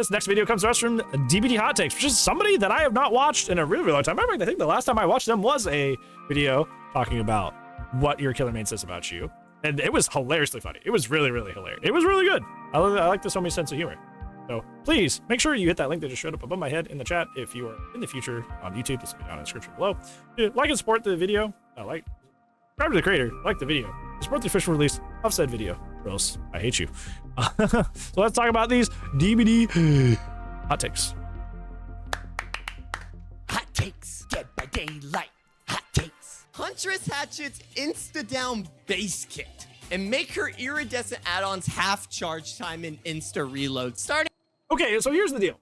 This next video comes to us from DBD Hot Takes, which is somebody that I have not watched in a really, really long time. I think the last time I watched them was a video talking about what your killer main says about you. And it was hilariously funny. It was really, really hilarious. It was really good. I like this homie's sense of humor. So please make sure you hit that link that just showed up above my head in the chat if you are in the future on YouTube. This will be down in the description below. Like and support the video. Subscribe to the creator. Like the video. Support the official release of said video. Or else I hate you. So let's talk about these DBD hot takes. Hot takes. Dead by daylight. Hot takes. Huntress Hatchet's insta-down base kit and make her iridescent add-ons half charge time and insta-reload. Starting. Okay, so here's the deal.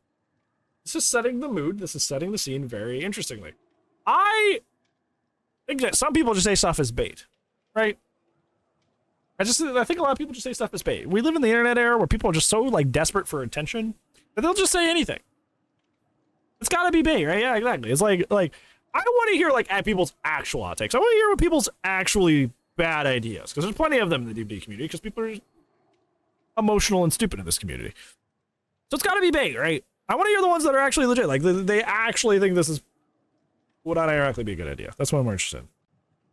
This is setting the mood. This is setting the scene very interestingly. I think that some people just say stuff as bait, right? I think a lot of people just say stuff as bait. We live in the internet era where people are just so like desperate for attention that they'll just say anything. It's gotta be bait, right? Yeah, exactly. It's like I don't want to hear like at people's actual hot takes. I want to hear what people's actually bad ideas, because there's plenty of them in the DBD community, because people are emotional and stupid in this community. So it's gotta be bait, right? I want to hear the ones that are actually legit. Like they actually think this would not ironically be a good idea. That's what I'm more interested in.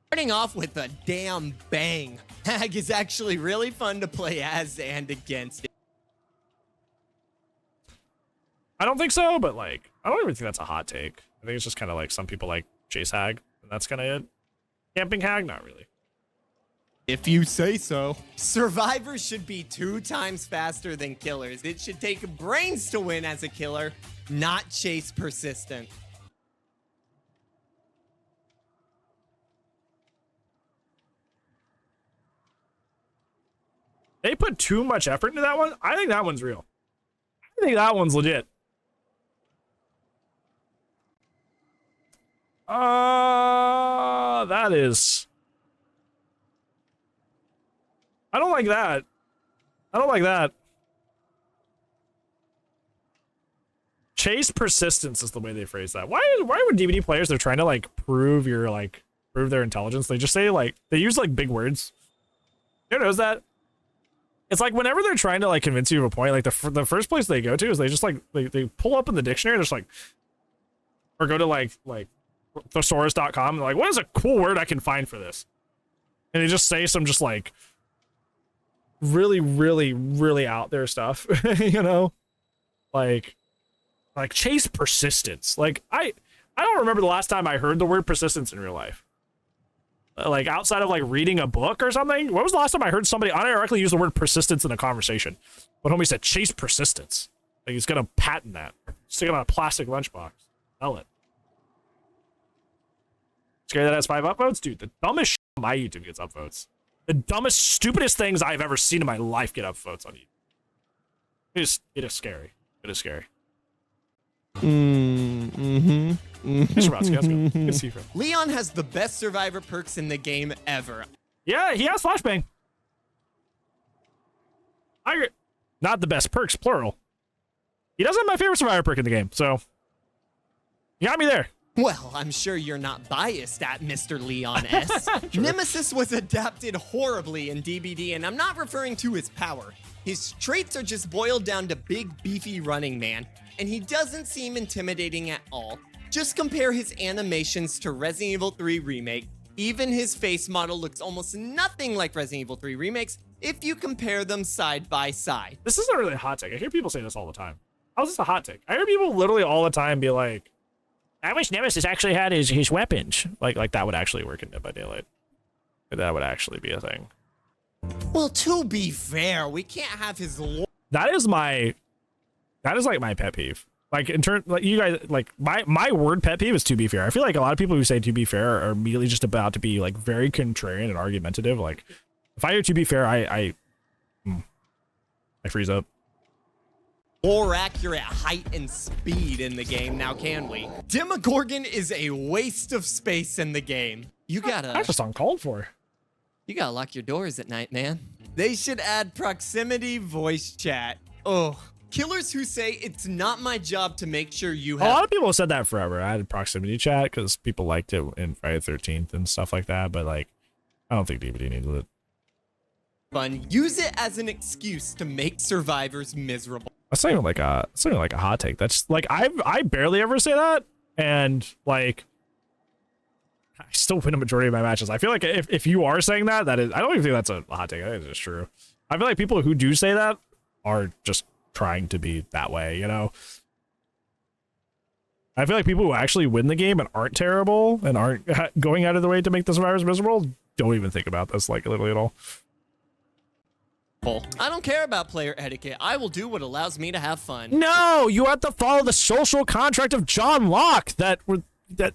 Starting off with a damn bang. Hag is actually really fun to play as and against. I don't think so, but like, I don't even think that's a hot take. I think it's just kind of like some people like chase hag, and that's kind of it. Camping hag, not really. If you say so. Survivors should be 2 times faster than killers. It should take brains to win as a killer, not chase persistent. They put too much effort into that one. I think that one's real. I think that one's legit. That is. I don't like that. I don't like that. Chase persistence is the way they phrase that. Why would DBD players, they're trying to like prove their intelligence, they just say like, they use like big words. You knows that? It's like whenever they're trying to like convince you of a point, like the first place they go to is they just like they pull up in the dictionary, just like, or go to like thesaurus.com and they're like, what is a cool word I can find for this? And they just say some just like really, really, really out there stuff, you know, like chase persistence. Like I don't remember the last time I heard the word persistence in real life. Like outside of like reading a book or something. When was the last time I heard somebody unironically use the word persistence in a conversation? When homie said chase persistence. Like he's gonna patent that. Stick it on a plastic lunchbox. Sell it. Scary that has 5 upvotes? Dude, the dumbest shit on my YouTube gets upvotes. The dumbest, stupidest things I've ever seen in my life get upvotes on YouTube. It is scary. It is scary. Leon has the best survivor perks in the game ever. Yeah, he has flashbang. Not the best perks, plural. He doesn't have my favorite survivor perk in the game, so you got me there. Well, I'm sure you're not biased at Mr. Leon S. Nemesis was adapted horribly in DBD, and I'm not referring to his power. His traits are just boiled down to big, beefy running man, and he doesn't seem intimidating at all. Just compare his animations to Resident Evil 3 Remake. Even his face model looks almost nothing like Resident Evil 3 Remakes if you compare them side by side. This isn't really a hot take. I hear people say this all the time. How's this a hot take? I hear people literally all the time be like, I wish Nemesis actually had his weapons. Like that would actually work in Dead by Daylight. That would actually be a thing. Well, to be fair, we can't have his lore. That is like my pet peeve. Like in turn, like you guys, like my word pet peeve is to be fair. I feel like a lot of people who say to be fair are immediately just about to be like very contrarian and argumentative. Like if I hear to be fair, I freeze up. More accurate height and speed in the game now, can we? Demogorgon is a waste of space in the game. That's just uncalled for. You gotta lock your doors at night, man. They should add proximity voice chat. Oh, killers who say it's not my job to make sure you have— A lot of people have said that forever. I added proximity chat because people liked it in Friday the 13th and stuff like that, but like, I don't think DBD needed it. Fun. Use it as an excuse to make survivors miserable. That's not even like a hot take. That's like I barely ever say that, and like I still win a majority of my matches. I feel like if you are saying that, that is, I don't even think that's a hot take. I think it's just true. I feel like people who do say that are just trying to be that way, you know? I feel like people who actually win the game and aren't terrible and aren't going out of the way to make the survivors miserable don't even think about this, like, literally at all. I don't care about player etiquette. I will do what allows me to have fun. No, you have to follow the social contract of John Locke that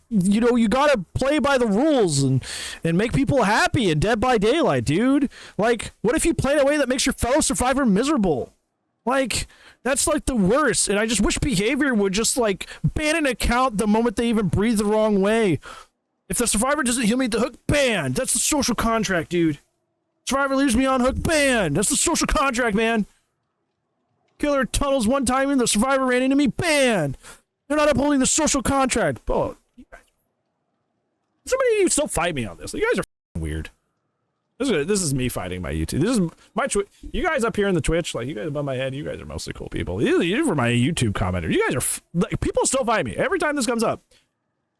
you know, you gotta play by the rules and make people happy in Dead by Daylight, dude. Like, what if you play in a way that makes your fellow survivor miserable? Like, that's like the worst. And I just wish behavior would just like ban an account the moment they even breathe the wrong way. If the survivor doesn't heal me at the hook, ban. That's the social contract, dude. Survivor leaves me on hook, ban. That's the social contract, man. Killer tunnels one time and the survivor ran into me, ban. They're not upholding the social contract. Oh, somebody you still fight me on this. You guys are weird. This is me fighting my YouTube. This is my you guys up here in the Twitch, like you guys above my head, you guys are mostly cool people. You for my YouTube commenter, you guys are like, people still fight me every time this comes up.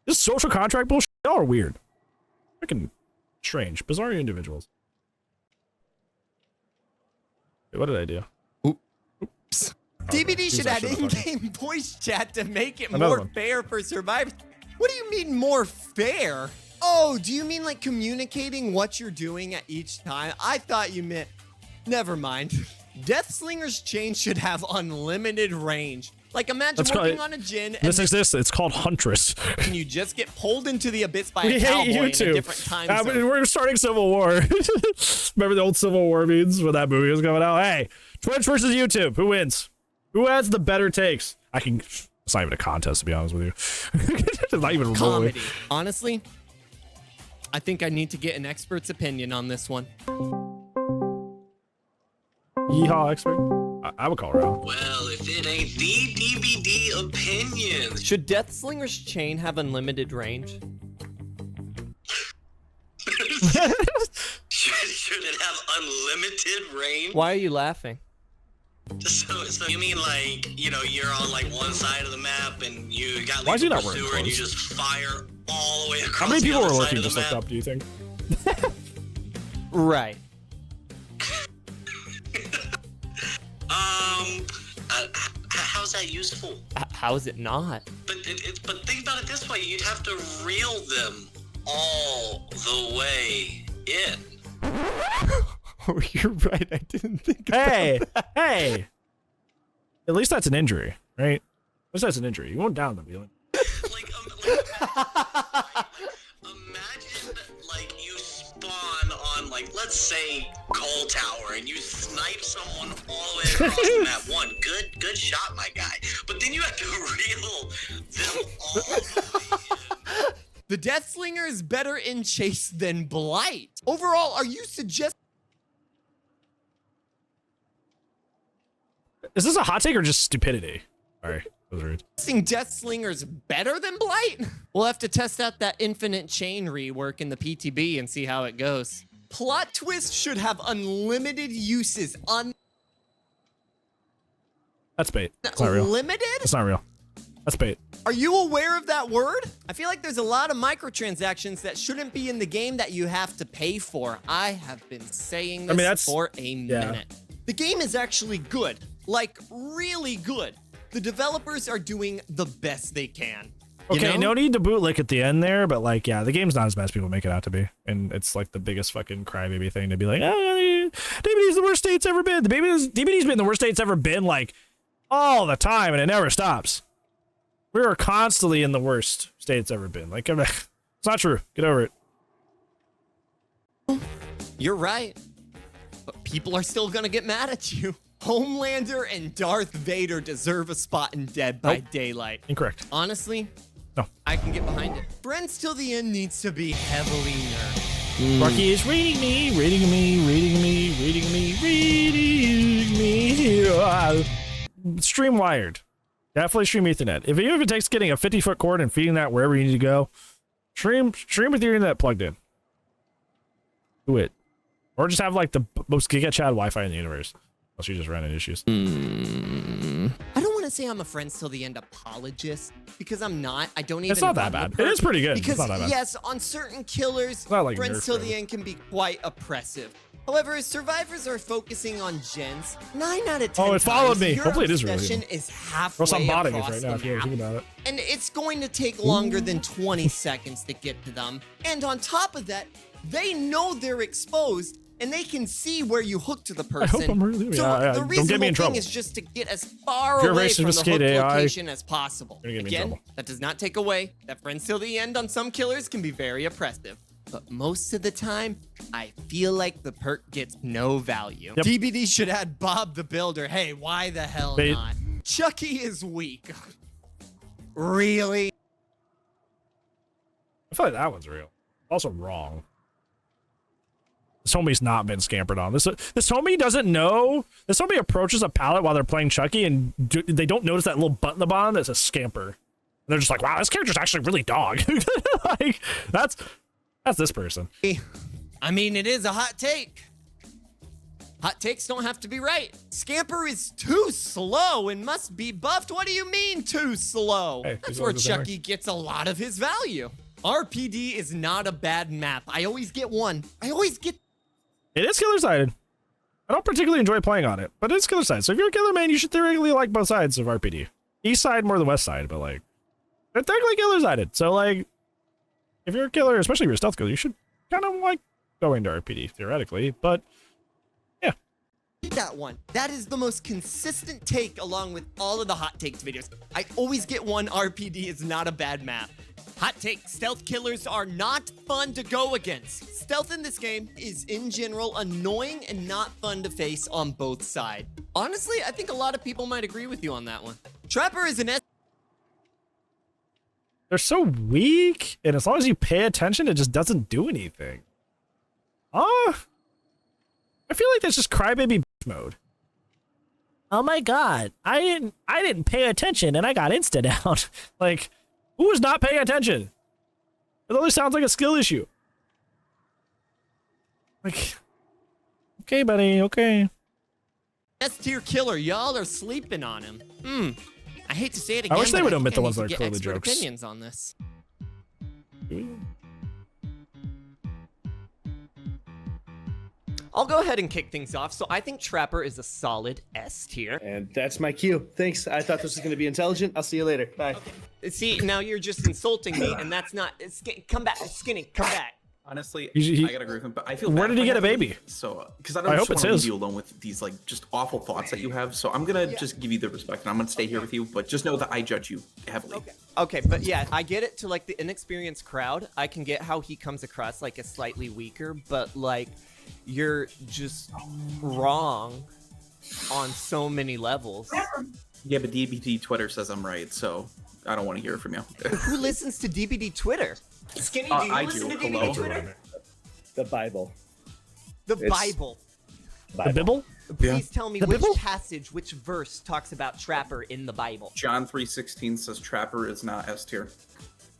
This social contract bullshit, y'all are weird. Freaking strange, bizarre individuals. Wait, what did I do? Oops. DBD should add in-game voice chat to make it more fair for survivors. What do you mean more fair? Oh, do you mean like communicating what you're doing at each time? I thought you meant... Never mind. Deathslinger's chain should have unlimited range. Like, imagine working on a Jin and... This exists. It's called Huntress. And you just get pulled into the abyss by a cowboy in a different time zone. We're starting Civil War. Remember the old Civil War memes when that movie was coming out? Hey, Twitch versus YouTube. Who wins? Who has the better takes? It's not even a contest, to be honest with you. It's not even comedy. Honestly, I think I need to get an expert's opinion on this one. Yeehaw, expert. I would call her out. Well, if it ain't the DBD opinion. Should Deathslinger's chain have unlimited range? Should it have unlimited range? Why are you laughing? So you mean like, you know, you're on like one side of the map and you got like a pursuer and you just fire all the way across. How many people the were other looking side just of the looked up, do you think? Right. How's that useful? How is it not? But think about it this way: you'd have to reel them all the way in. Oh, you're right. I didn't think about that. Hey! At least that's an injury, right? At least that's an injury. You won't down them, you imagine, like, you spawn on, like, let's say, Coal Tower, and you snipe someone all the way across the map. One, good shot, my guy. But then you have to reel them all the way in. The Deathslinger is better in chase than Blight. Overall, are you suggesting... Is this a hot take or just stupidity? Sorry, that was rude. Deathslinger's better than Blight? We'll have to test out that infinite chain rework in the PTB and see how it goes. Plot twist should have unlimited uses. That's bait. That's not real. Unlimited? That's not real. That's bait. Are you aware of that word? I feel like there's a lot of microtransactions that shouldn't be in the game that you have to pay for. I have been saying this for a minute. The game is actually good. Like, really good. The developers are doing the best they can. Okay, no need to bootlick at the end there, but like, yeah, the game's not as bad as people make it out to be. And it's like the biggest fucking crybaby thing to be like, oh, DBD's the worst state it's ever been. DBD's been the worst state it's ever been, like, all the time, and it never stops. We are constantly in the worst state it's ever been. Like, it's not true. Get over it. You're right. But people are still gonna get mad at you. Homelander and Darth Vader deserve a spot in Dead by Daylight. Incorrect. Honestly, no. I can get behind it. Friends Till the End needs to be heavily nerfed. Rocky is reading me. Stream wired. Definitely stream Ethernet. Even if it takes getting a 50-foot cord and feeding that wherever you need to go, stream with your internet plugged in. Do it. Or just have like the most giga chad Wi-Fi in the universe. Well, she just ran into issues. I don't want to say I'm a friends till the end apologist because I'm not. I don't even. It's not that bad. It is pretty good. Because it's not that bad. yes, on certain killers, not like friends Nerf till friends. the end can be quite oppressive. However, as survivors are focusing on gens, 9 out of 10 Oh, it followed times, me. your Hopefully it is really obsession good. is Or halfway else I'm botting it across right the now if you map. think about it. And it's going to take longer than 20 seconds to get to them. And on top of that, they know they're exposed and they can see where you hook to the person. hope I'm really- so yeah, the don't get me reasonable in thing trouble. is just to get as far If you're a away racist from the hooked skate AI, location as possible. you're gonna get me in Again, trouble. that does not take away that friends till the end on some killers can be very oppressive. But most of the time, I feel like the perk gets no value. Yep. DBD should add Bob the Builder. Hey, why the hell Bait. not? Chucky is weak. Really? I feel like that one's real. Also wrong. This homie's not been scampered on. This homie doesn't know. This homie approaches a pallet while they're playing Chucky, and they don't notice that little button at the bottom that says scamper. And they're just like, wow, this character's actually really dog. Like, that's this person. I mean, it is a hot take. Hot takes don't have to be right. Scamper is too slow and must be buffed. What do you mean too slow? Hey, That's he's where always the same Chucky gets a lot of his value. RPD is not a bad map. I always get one. I always get. It is killer sided. I don't particularly enjoy playing on it, but it's killer side. So if you're a killer man, you should theoretically like both sides of RPD. East side more than west side, but like they're technically killer sided. So like if you're a killer, especially if you're a stealth killer, you should kind of like going to RPD theoretically. But yeah, That one. That is the most consistent take along with all of the hot takes videos. I always get one. RPD is not a bad map. Hot take, stealth killers are not fun to go against. Stealth in this game is in general annoying and not fun to face on both sides. Honestly, I think a lot of people might agree with you on that one. Trapper is an S. they're so weak, and as long as you pay attention, it just doesn't do anything. I feel like that's just crybaby mode. Oh my god, I didn't pay attention and I got insta down. Like, who is not paying attention? It only sounds like a skill issue. Like, okay, buddy, okay. S-tier killer. Y'all are sleeping on him. I hate to say it again. I wish they but would think omit the I ones need that to are get clearly expert jokes. opinions on this. I'll go ahead and kick things off. So I think Trapper is a solid S tier. And that's my cue. Thanks. I thought this was going to be intelligent. I'll see you later. Bye. See, now you're just insulting me, and that's not. Come back, Skinny. Come back. Honestly, He- I gotta agree with him, but I feel. Where bad did he if I get a have to baby? leave, So, because I I don't hope just want it's to leave his. you alone with these like just awful thoughts that you have. So I'm gonna just give you the respect, and I'm gonna stay here with you. But just know that I judge you heavily. Okay, but yeah, I get it to like the inexperienced crowd. I can get how he comes across like a slightly weaker, but like you're just wrong on so many levels. Yeah, but DBD Twitter says I'm right, so I don't want to hear it from you. Who listens to DBD Twitter? Skinny, do you I listen do. to DBD Hello. Twitter? The Bible. The It's- Bible. The Bibble? Please tell me The which Bible? passage, which verse talks about Trapper in the Bible. John 3:16 says Trapper is not S tier.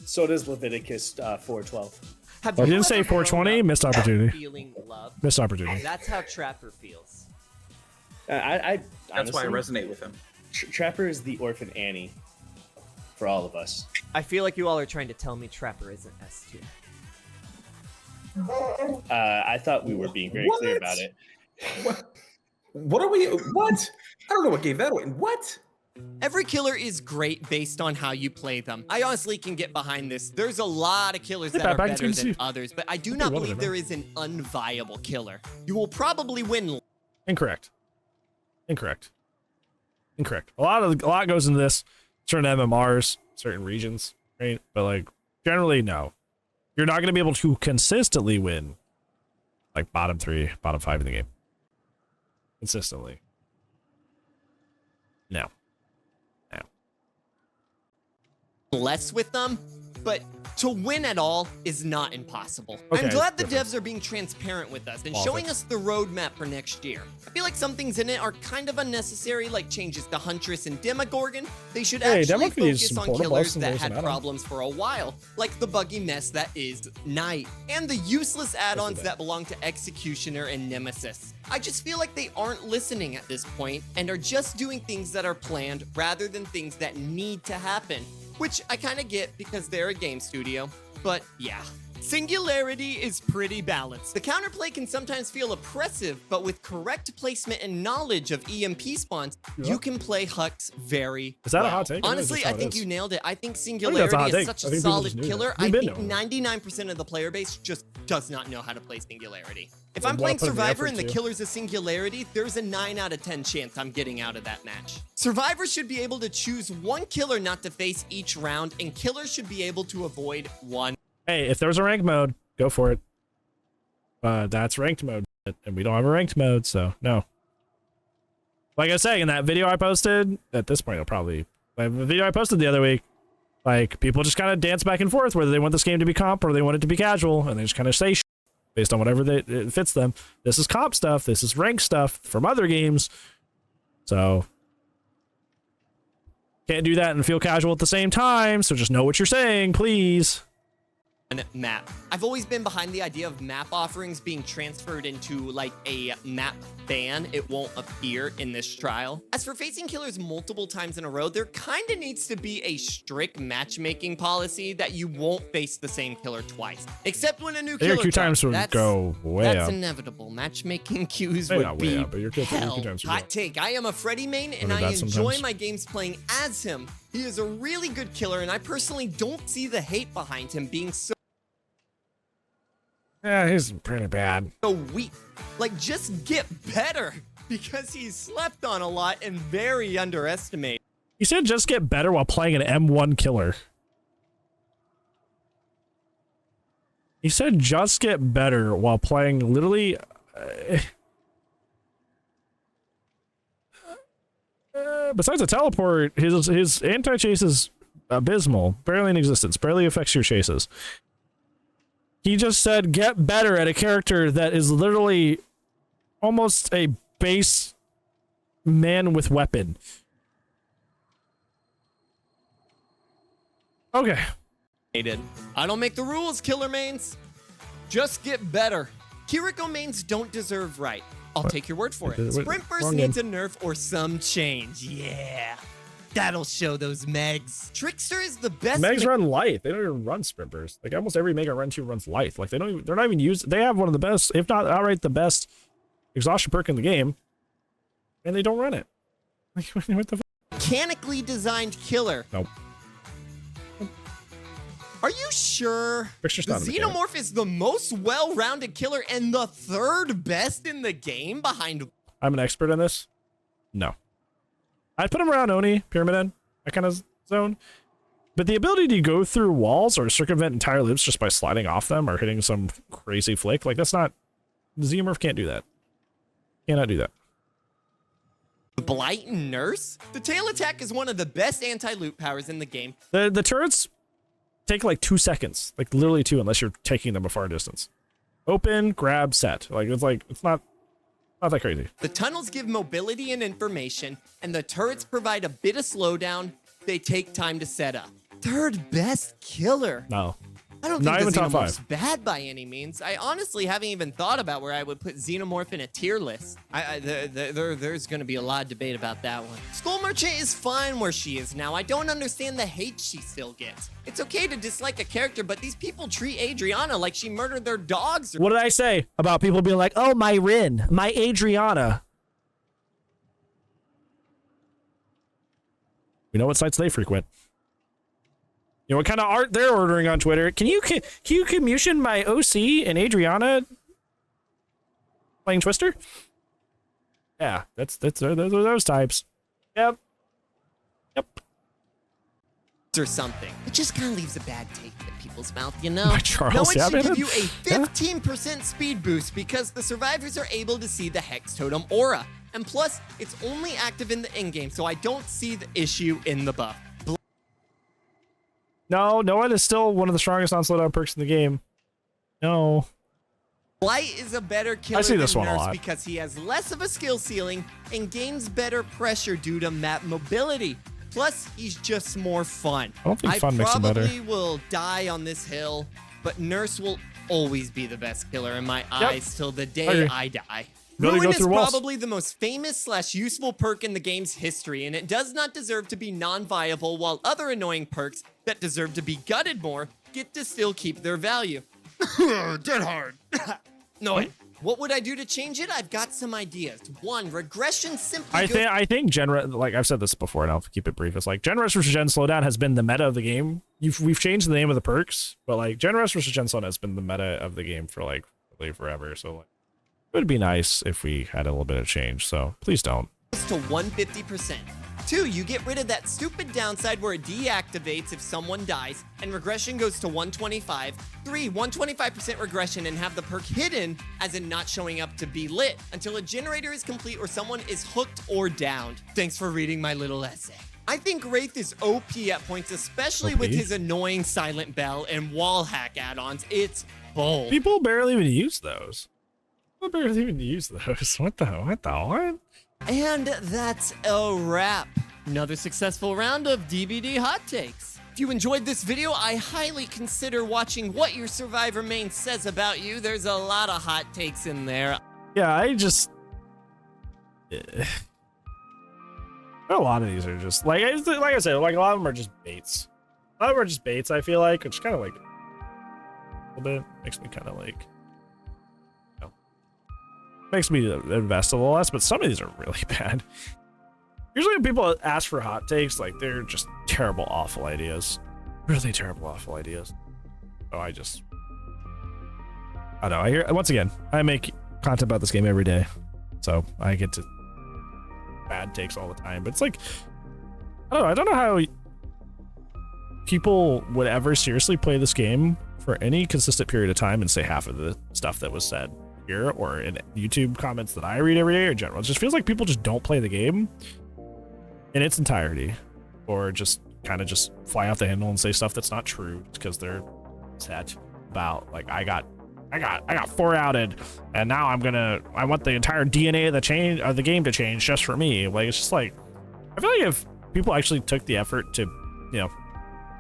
So does Leviticus 4:12. Have Oh, he you didn't say ever grown 420? up Missed opportunity. feeling love? Missed opportunity. That's how Trapper feels. I That's why I honestly, resonate with him. Trapper is the orphan Annie for all of us. I feel like you all are trying to tell me Trapper isn't S tier. I thought we were being very clear about it. What are we? What? I don't know what gave that away. What? Every killer is great based on how you play them. I honestly can get behind this. There's a lot of killers that are Backpack, better it's than good to see. others, but I do not what is believe it, there is an unviable killer. You will probably win. Incorrect. Incorrect. Incorrect. A lot goes into this. Certain MMRs, certain regions, right? But like generally, no. You're not going to be able to consistently win like bottom 3, bottom 5 in the game. Consistently. No. No. Less with them, but To win at all is not impossible. Okay, I'm glad the different. devs are being transparent with us and All showing fixed. us the roadmap for next year. I feel like some things in it are kind of unnecessary, like changes to Huntress and Demogorgon. They should Hey, actually Demogorgon needs focus some on portal killers buffs and that there's had an add-on. problems for a while, like the buggy mess that is Knight, and the useless add-ons that belong to Executioner and Nemesis. I just feel like they aren't listening at this point and are just doing things that are planned rather than things that need to happen, which I kind of get because they're a game studio, but yeah. Singularity is pretty balanced. The counterplay can sometimes feel oppressive, but with correct placement and knowledge of EMP spawns, you can play Hux very Is that a well. hot take? I think Honestly, that's I how it think is. you nailed it. I think that's a Singularity hot is take. such I a think people solid just knew killer. that. I We've been think knowing 99% of the player base just does not know how to play Singularity. If They I'm wanna playing put in the Survivor effort and the to. killer's a Singularity, there's a 9 out of 10 chance I'm getting out of that match. Survivors should be able to choose one killer not to face each round, and killers should be able to avoid one. Hey, if there's a ranked mode, go for it. That's ranked mode, and we don't have a ranked mode, so no. Like I say, in that video I posted, at this point, the video I posted the other week, like, people just kind of dance back and forth whether they want this game to be comp or they want it to be casual, and they just kind of say shit based on whatever it fits them. This is comp stuff, this is ranked stuff from other games, so can't do that and feel casual at the same time, so just know what you're saying, please. Map. I've always been behind the idea of map offerings being transferred into like a map ban. It won't appear in this trial. As for facing killers multiple times in a row, there kind of needs to be a strict matchmaking policy that you won't face the same killer twice, except when a new Your killer queue times would drops. go way That's up. inevitable. Matchmaking queues Maybe would not way be up, but your queue hell. times would Hot go up. take. I am a Freddy main and Or I that enjoy sometimes. my games playing as him. He is a really good killer and I personally don't see the hate behind him being so Yeah, he's pretty bad. weak. Like, just get better because he's slept on a lot and very underestimated. He said just get better while playing an M1 killer. He said just get better while playing literally... besides a teleport, his anti-chase is abysmal. Barely in existence. Barely affects your chases. He just said get better at a character that is literally almost a base man with weapon. Okay. I don't make the rules, killer mains. Just get better. Kiriko mains don't deserve right. I'll take your word for it. Wait, Sprint burst wrong needs a nerf or some change. Yeah. That'll show those Megs. Trickster is the best. Megs run light. They don't even run sprint burst. Like almost every Meg I run to runs light. Like they're not even used. They have one of the best, if not outright the best, exhaustion perk in the game, and they don't run it. Like what the? mechanically designed killer. Nope. Are you sure? Trickster's The not a mechanic. Xenomorph is the most well-rounded killer and the third best in the game behind... I'm an expert in this. No. I'd put him around Oni, Pyramid End, that kind of zone. But the ability to go through walls or circumvent entire loops just by sliding off them or hitting some crazy flick, like that's not... The Xenomorph can't do that. Cannot do that. Blight and Nurse? The tail attack is one of the best anti-loot powers in the game. The turrets take like 2 seconds. Like literally 2 unless you're taking them a far distance. Open, grab, set. It's not that crazy. The tunnels give mobility and information, and the turrets provide a bit of slowdown. They take time to set up. Third best killer. No. I don't Not think even the top Xenomorph's 5. bad by any means. I honestly haven't even thought about where I would put Xenomorph in a tier list. There's going to be a lot of debate about that one. Skull Merchant is fine where she is now. I don't understand the hate she still gets. It's okay to dislike a character, but these people treat Adriana like she murdered their dogs. What did I say about people being like, oh, my Rin, my Adriana? We know what sites they frequent. You know what kind of art they're ordering on Twitter. Can you commission my OC and Adriana playing Twister? Yeah, that's those types. Yep. Or something. It just kind of leaves a bad taste in people's mouth, you know? By Charles, No, it yeah, should man. give you a Yeah. 15% speed boost because the survivors are able to see the Hex Totem aura. And plus, it's only active in the in-game, so I don't see the issue in the buff. No, Noah is still one of the strongest on-slowdown perks in the game. No. Blight is a better killer see this than one a Nurse lot. because he has less of a skill ceiling and gains better pressure due to map mobility. Plus, he's just more fun. I don't think fun makes him better. probably will die on this hill, but Nurse will always be the best killer in my eyes till the day agree. I die. Gotta Ruin go is through walls. probably the most famous / useful perk in the game's history, and it does not deserve to be non-viable, while other annoying perks that deserve to be gutted more get to still keep their value. Dead hard. No, wait. What would I do to change it? I've got some ideas. 1, regression simply I think like I've said this before, and I'll keep it brief. It's like Gen Rush versus Gen Slowdown has been the meta of the game. We've changed the name of the perks, but like Gen Rush versus Gen Slowdown has been the meta of the game for like really forever. So like, it would be nice if we had a little bit of change. So please don't. goes to 150%. 2, you get rid of that stupid downside where it deactivates if someone dies, and regression goes to 125. 3, 125% regression and have the perk hidden, as in not showing up to be lit, until a generator is complete or someone is hooked or downed. Thanks for reading my little essay. I think Wraith is OP at points, especially with his annoying Silent Bell and wall hack add-ons. It's bold. People barely even use those. People barely even use those. What the? And that's a wrap. Another successful round of DBD hot takes. If you enjoyed this video, I highly consider watching What Your Survivor Main Says About You. There's a lot of hot takes in there. Yeah, I just... A lot of these are just, like I said, like a lot of them are just baits. A lot of them are just baits, I feel like, which kind of like... A little bit makes me kind of like... Makes me invest a little less, but some of these are really bad. Usually when people ask for hot takes, like they're just terrible, awful ideas. Really terrible, awful ideas. So I don't know. Once again, I make content about this game every day. So I get to bad takes all the time. But it's like, I don't know how people would ever seriously play this game for any consistent period of time and say half of the stuff that was said here or in YouTube comments that I read every day or general. It just feels like people just don't play the game in its entirety, or just kind of just fly off the handle and say stuff that's not true because they're upset about, like, I got 4 outed and now I want the entire DNA of the game to change just for me. Like, it's just like, I feel like if people actually took the effort to, not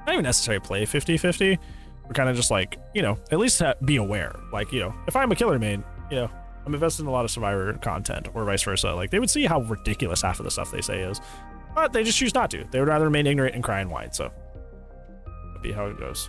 even necessarily play 50-50, or kind of just like, at least be aware. Like, if I'm a killer main, I'm invested in a lot of Survivor content or vice versa. Like, they would see how ridiculous half of the stuff they say is, but they just choose not to. They would rather remain ignorant and cry and whine. So that'd be how it goes.